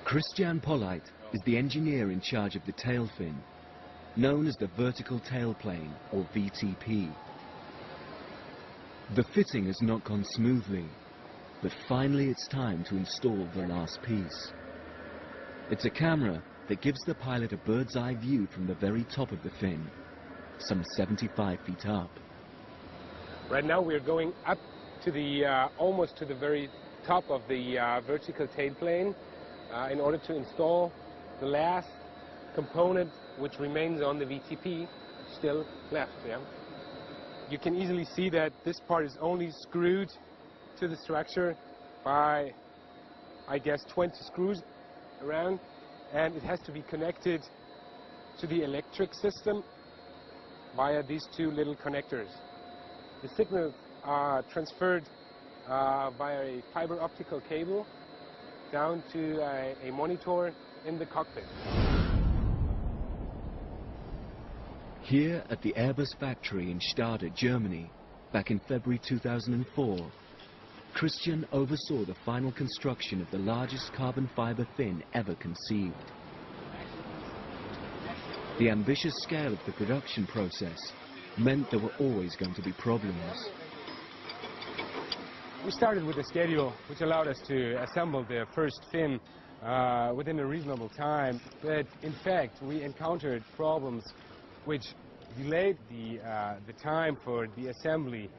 Christian Polite is the engineer in charge of the tail fin, known as the vertical tail plane, or VTP. The fitting has not gone smoothly, but finally it's time to install the last piece. It's a camera that gives the pilot a bird's eye view from the very top of the fin, some 75 feet up. Right now we're going up to the almost to the very top of the vertical tail plane in order to install the last component which remains on the VTP still left. Yeah? You can easily see that this part is only screwed to the structure by, I guess, 20 screws around, and it has to be connected to the electric system via these two little connectors. The signals are transferred via a fiber optical cable down to a monitor in the cockpit. Here at the Airbus factory in Stade, Germany, back in February 2004, Christian oversaw the final construction of the largest carbon fiber fin ever conceived. The ambitious scale of the production process meant there were always going to be problems. We started with a schedule which allowed us to assemble the first fin within a reasonable time, but in fact we encountered problems which delayed the time for the assembly,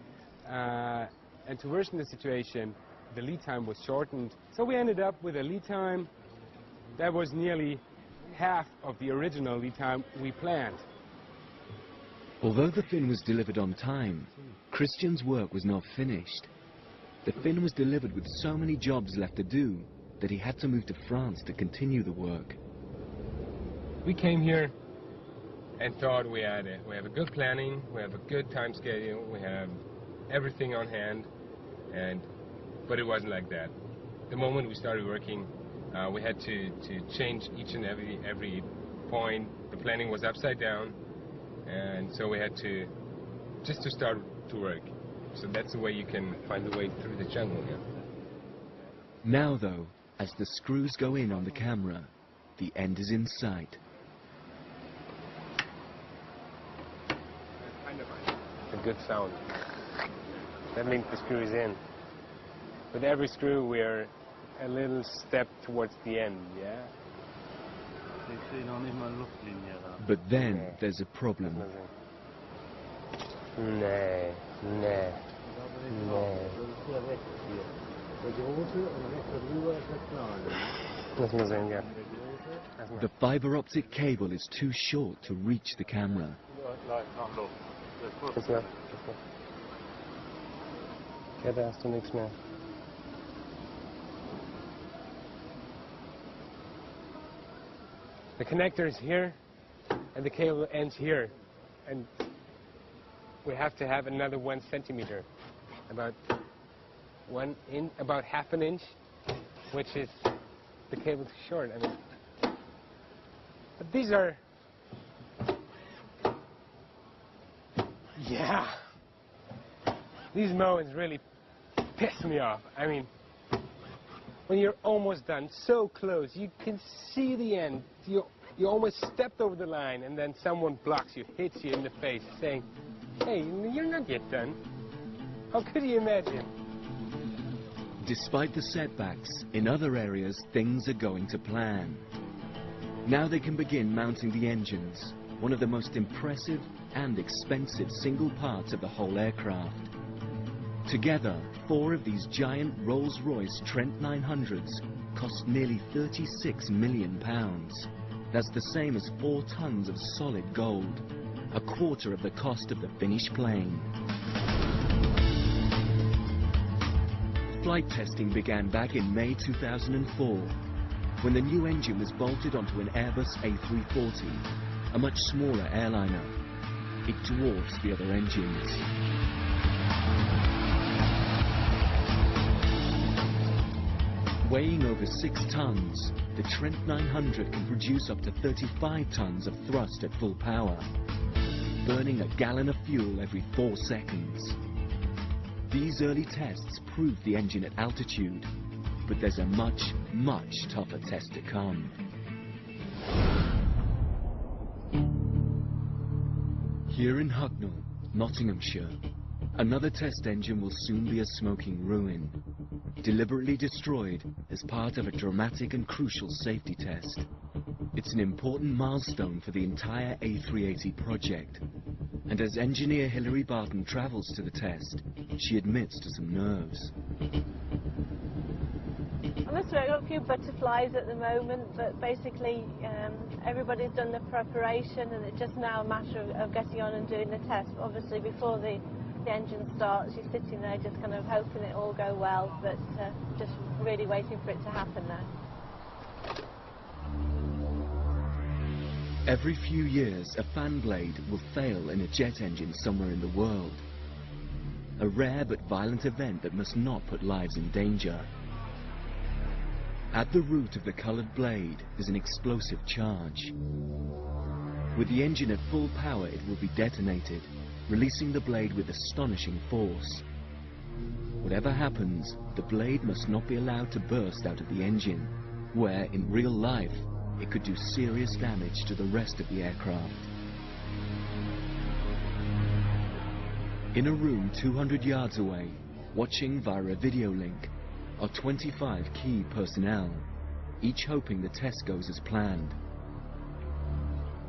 and to worsen the situation, the lead time was shortened. So we ended up with a lead time that was nearly half of the original lead time we planned. Although the fin was delivered on time, Christian's work was not finished. The fin was delivered with so many jobs left to do that he had to move to France to continue the work. We came here and thought we have a good planning, we have a good time schedule, we have everything on hand, but it wasn't like that. The moment we started working, we had to change each and every point. The planning was upside down, and so we had to just to start to work. So that's the way you can find the way through the jungle. Yeah? Now though, as the screws go in on the camera, the end is in sight. A good sound. That means the screw is in. With every screw we're a little step towards the end, yeah? But then there's a problem. Nee, nee, nee. The fiber optic cable is too short to reach the camera. Ja, da hast du nichts mehr. The connector is here, and the cable ends here, and we have to have another 1 centimeter, about about half an inch, which is the cable too short. I mean, but these are, yeah, these moments really piss me off. I mean, when you're almost done, so close, you can see the end. You almost stepped over the line, and then someone blocks you, hits you in the face, saying, "Hey, you're not yet done." How could you imagine? Despite the setbacks, in other areas things are going to plan. Now they can begin mounting the engines, one of the most impressive and expensive single parts of the whole aircraft. Together, 4 of these giant Rolls-Royce Trent 900s cost nearly £36 million. That's the same as 4 tons of solid gold, a quarter of the cost of the finished plane. Flight testing began back in May 2004, when the new engine was bolted onto an Airbus A340, a much smaller airliner. It dwarfs the other engines. Weighing over 6 tons, the Trent 900 can produce up to 35 tons of thrust at full power, burning a gallon of fuel every 4 seconds. These early tests proved the engine at altitude, But there's a much, much tougher test to come. Here in Hucknall, Nottinghamshire, another test engine will soon be a smoking ruin, deliberately destroyed as part of a dramatic and crucial safety test. It's an important milestone for the entire A380 project, and as engineer Hilary Barton travels to the test, she admits to some nerves. I must say I've got a few butterflies at the moment, but basically everybody's done the preparation and it's just now a matter of getting on and doing the test. Obviously before the engine starts, you're sitting there just kind of hoping it all go well, but just really waiting for it to happen now. Every few years, a fan blade will fail in a jet engine somewhere in the world. A rare but violent event that must not put lives in danger. At the root of the coloured blade is an explosive charge. With the engine at full power, it will be detonated, releasing the blade with astonishing force. Whatever happens, the blade must not be allowed to burst out of the engine, where, in real life, it could do serious damage to the rest of the aircraft. In a room 200 yards away, watching via a video link, are 25 key personnel, each hoping the test goes as planned.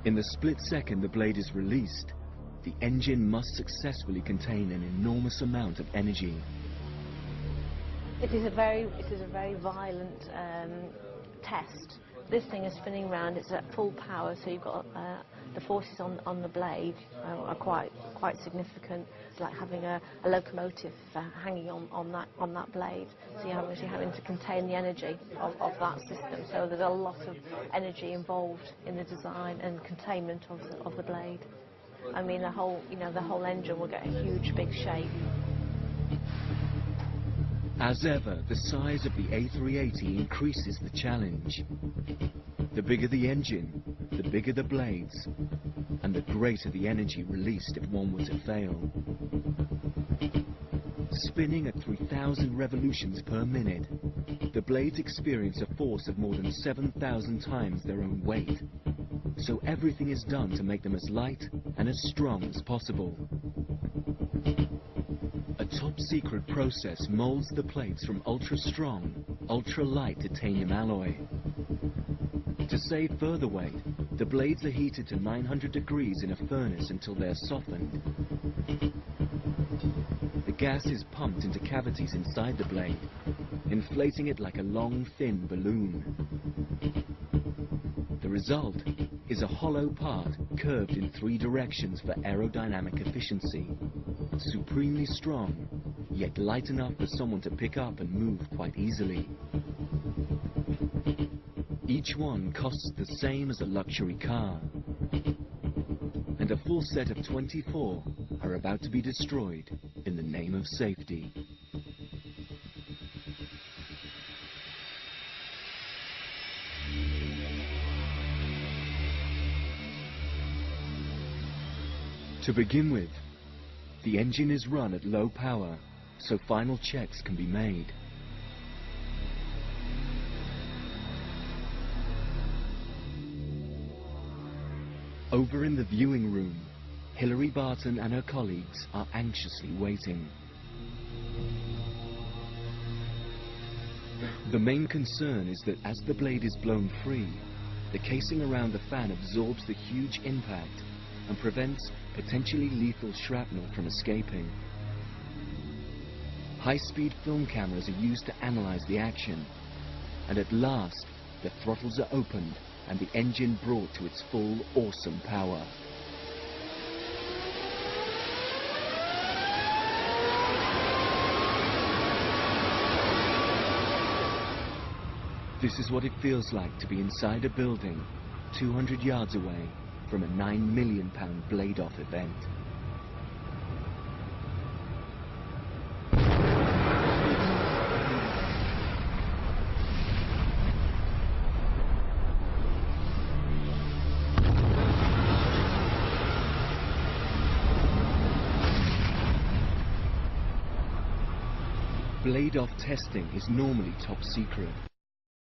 In the split second the blade is released, the engine must successfully contain an enormous amount of energy. It is a very violent test. This thing is spinning round, it's at full power, so you've got the forces on the blade are quite significant. It's like having a locomotive hanging on that blade. So you're obviously having to contain the energy of that system. So there's a lot of energy involved in the design and containment of the blade. I mean, the whole engine will get a huge big shake. As ever, the size of the A380 increases the challenge. The bigger the engine, the bigger the blades, and the greater the energy released if one were to fail. Spinning at 3,000 revolutions per minute, the blades experience a force of more than 7,000 times their own weight. So everything is done to make them as light and as strong as possible. A top-secret process molds the plates from ultra-strong, ultra-light titanium alloy. To save further weight, the blades are heated to 900 degrees in a furnace until they are softened. The gas is pumped into cavities inside the blade, inflating it like a long, thin balloon. The result is a hollow part curved in 3 directions for aerodynamic efficiency. Supremely strong, yet light enough for someone to pick up and move quite easily. Each one costs the same as a luxury car, and a full set of 24 are about to be destroyed in the name of safety. To begin with, the engine is run at low power, so final checks can be made. Over in the viewing room, Hilary Barton and her colleagues are anxiously waiting. The main concern is that as the blade is blown free, the casing around the fan absorbs the huge impact and prevents potentially lethal shrapnel from escaping. High-speed film cameras are used to analyze the action, and at last the throttles are opened and the engine brought to its full, awesome power. This is what it feels like to be inside a building 200 yards away from a £9 million blade-off event. blade-off testing is normally top secret.